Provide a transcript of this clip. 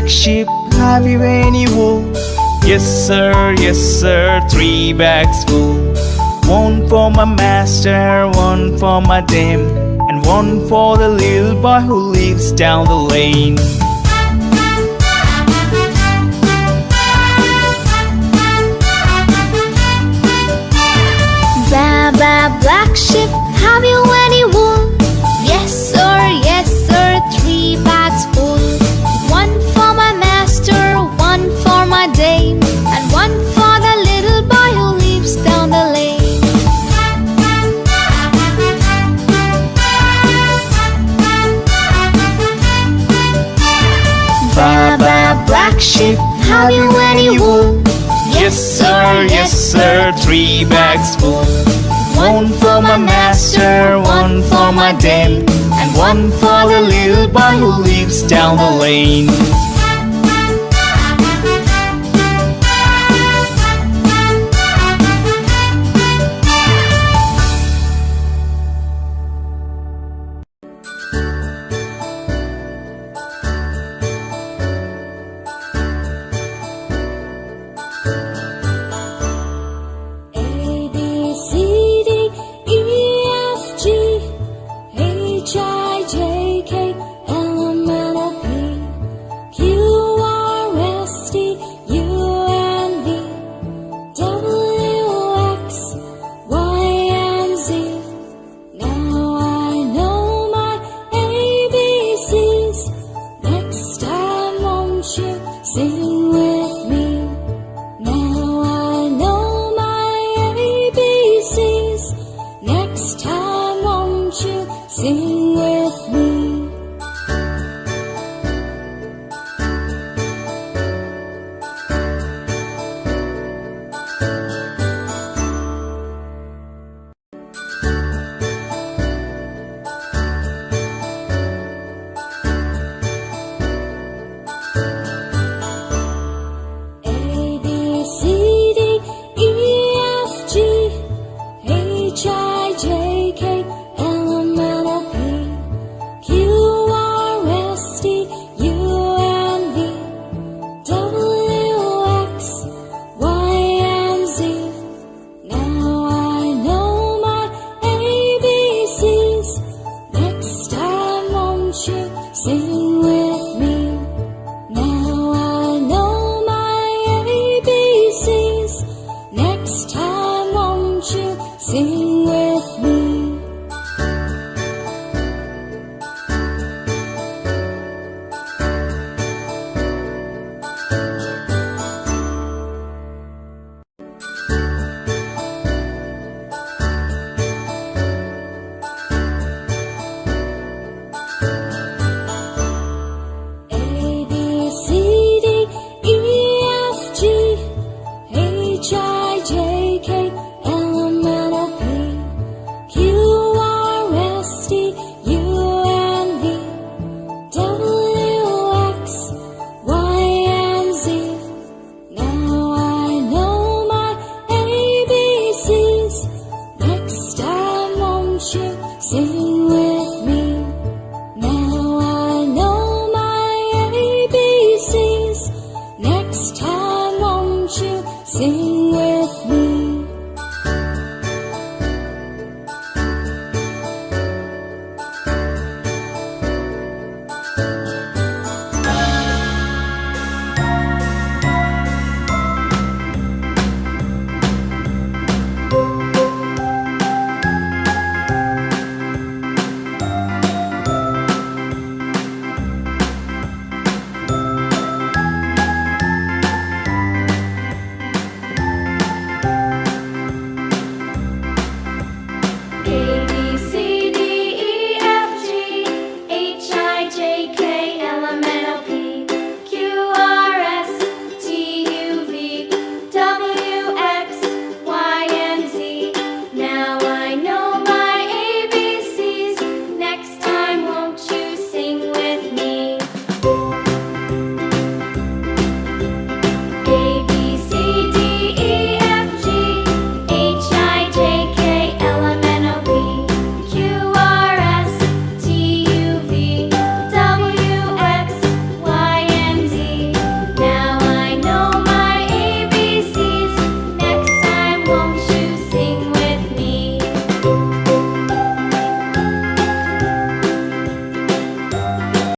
black sheep, have you any wool? Yes sir, 3 bags full. One for my master, one for my dame, and one for the little boy who lives down the lane. Ba, black sheep, have you any wool? Yes sir, 3 bags full. One for my master, one for my dame, and one for the little boy who lives down the lane. Ba, black sheep, have you any wool? Yes sir, 3 bags full. One for my master, one for my dame, and one for the little boy who lives down the lane. Sing with me.